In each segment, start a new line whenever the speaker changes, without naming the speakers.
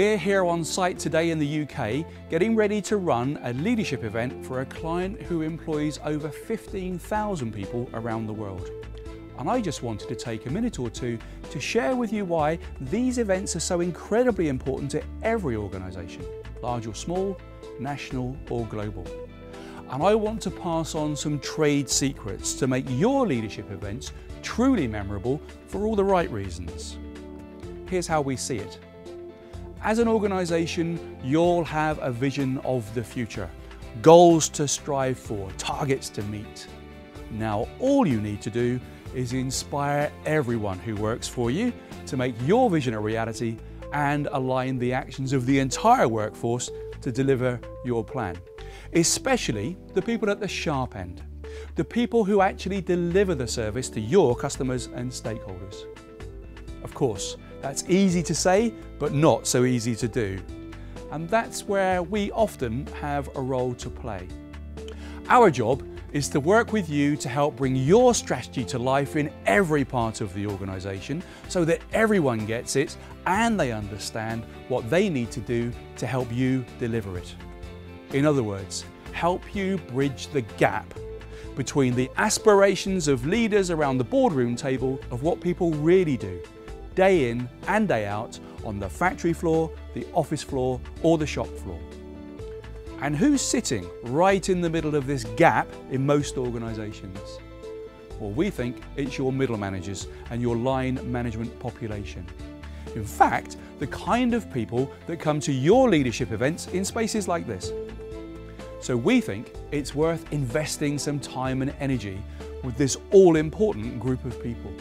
We're here on site today in the UK, getting ready to run a leadership event for a client who employs over 15,000 people around the world. And I just wanted to take a minute or two to share with you why these events are so incredibly important to every organisation, large or small, national or global. And I want to pass on some trade secrets to make your leadership events truly memorable for all the right reasons. Here's how we see it. As an organisation, you'll have a vision of the future, goals to strive for, targets to meet. Now, all you need to do is inspire everyone who works for you to make your vision a reality and align the actions of the entire workforce to deliver your plan. Especially the people at the sharp end, the people who actually deliver the service to your customers and stakeholders. Of course, that's easy to say, but not so easy to do. And that's where we often have a role to play. Our job is to work with you to help bring your strategy to life in every part of the organisation so that everyone gets it and they understand what they need to do to help you deliver it. In other words, help you bridge the gap between the aspirations of leaders around the boardroom table of what people really do, day in and day out on the factory floor, the office floor or the shop floor. And who's sitting right in the middle of this gap in most organisations? Well, we think it's your middle managers and your line management population. In fact, the kind of people that come to your leadership events in spaces like this. So we think it's worth investing some time and energy with this all-important group of people.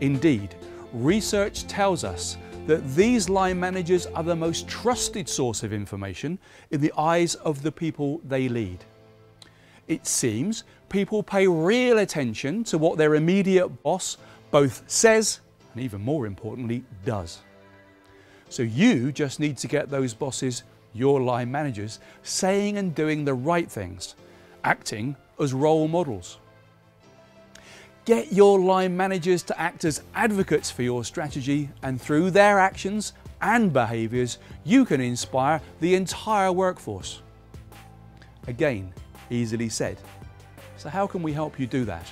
Indeed, research tells us that these line managers are the most trusted source of information in the eyes of the people they lead. It seems people pay real attention to what their immediate boss both says and, even more importantly, does. So you just need to get those bosses, your line managers, saying and doing the right things, acting as role models. Get your line managers to act as advocates for your strategy, and through their actions and behaviours, you can inspire the entire workforce. Again, easily said. So how can we help you do that?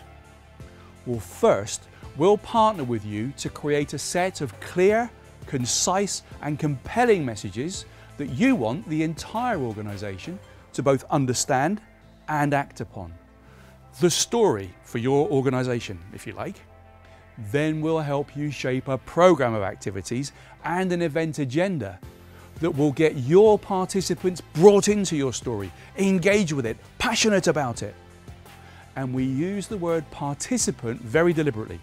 Well, first, we'll partner with you to create a set of clear, concise and compelling messages that you want the entire organisation to both understand and act upon. The story for your organisation, if you like. Then we'll help you shape a programme of activities and an event agenda that will get your participants brought into your story, engaged with it, passionate about it. And we use the word participant very deliberately.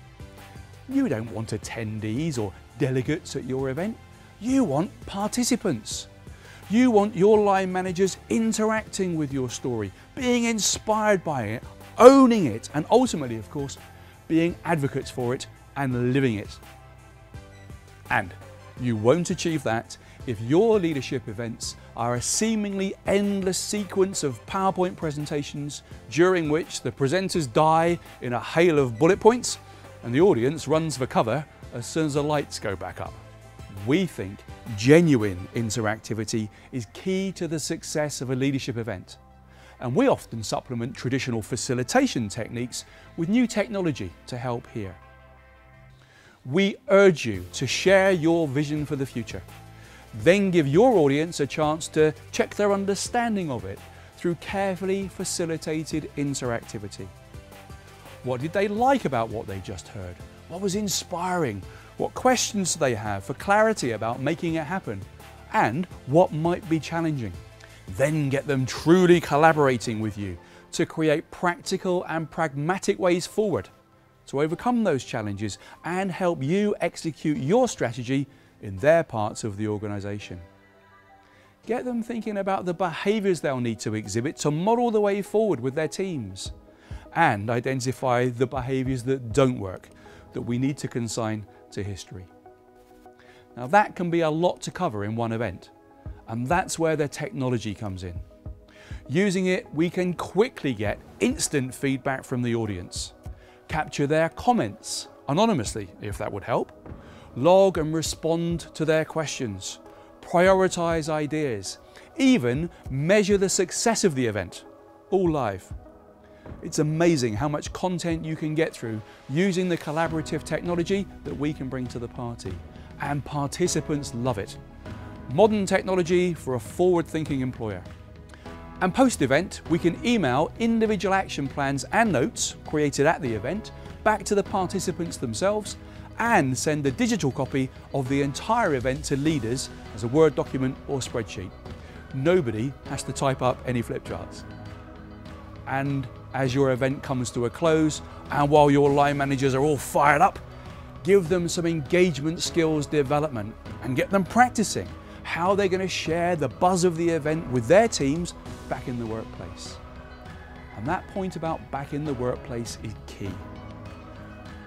You don't want attendees or delegates at your event. You want participants. You want your line managers interacting with your story, being inspired by it, owning it, and ultimately, of course, being advocates for it and living it. And you won't achieve that if your leadership events are a seemingly endless sequence of PowerPoint presentations during which the presenters die in a hail of bullet points and the audience runs for cover as soon as the lights go back up. We think genuine interactivity is key to the success of a leadership event. And we often supplement traditional facilitation techniques with new technology to help here. We urge you to share your vision for the future. Then give your audience a chance to check their understanding of it through carefully facilitated interactivity. What did they like about what they just heard? What was inspiring? What questions do they have for clarity about making it happen? And what might be challenging? Then get them truly collaborating with you to create practical and pragmatic ways forward to overcome those challenges and help you execute your strategy in their parts of the organisation. Get them thinking about the behaviours they'll need to exhibit to model the way forward with their teams, and identify the behaviours that don't work, that we need to consign to history. Now that can be a lot to cover in one event. And that's where the technology comes in. Using it, we can quickly get instant feedback from the audience, capture their comments anonymously, if that would help, log and respond to their questions, prioritize ideas, even measure the success of the event, all live. It's amazing how much content you can get through using the collaborative technology that we can bring to the party, and participants love it. Modern technology for a forward-thinking employer. And post-event, we can email individual action plans and notes created at the event back to the participants themselves, and send a digital copy of the entire event to leaders as a Word document or spreadsheet. Nobody has to type up any flip charts. And as your event comes to a close, and while your line managers are all fired up, give them some engagement skills development and get them practicing how they're going to share the buzz of the event with their teams back in the workplace. And that point about back in the workplace is key.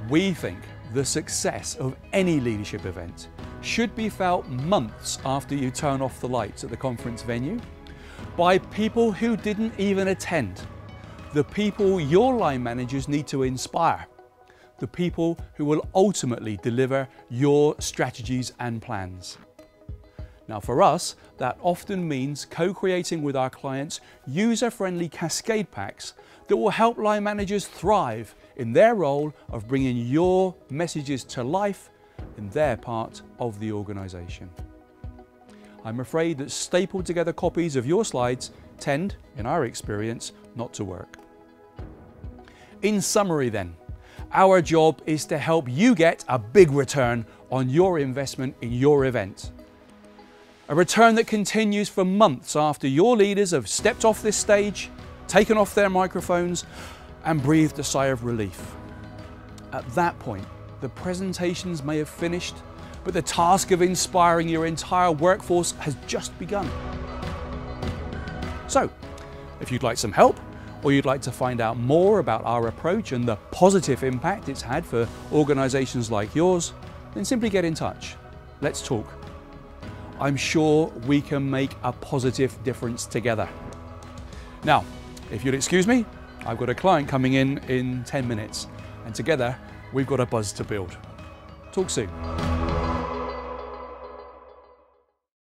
We think the success of any leadership event should be felt months after you turn off the lights at the conference venue by people who didn't even attend, the people your line managers need to inspire, the people who will ultimately deliver your strategies and plans. Now for us, that often means co-creating with our clients user-friendly cascade packs that will help line managers thrive in their role of bringing your messages to life in their part of the organization. I'm afraid that stapled together copies of your slides tend, in our experience, not to work. In summary then, our job is to help you get a big return on your investment in your event. A return that continues for months after your leaders have stepped off this stage, taken off their microphones, and breathed a sigh of relief. At that point, the presentations may have finished, but the task of inspiring your entire workforce has just begun. So, if you'd like some help, or you'd like to find out more about our approach and the positive impact it's had for organizations like yours, then simply get in touch. Let's talk. I'm sure we can make a positive difference together. Now, if you'll excuse me, I've got a client coming in 10 minutes, and together we've got a buzz to build. Talk soon.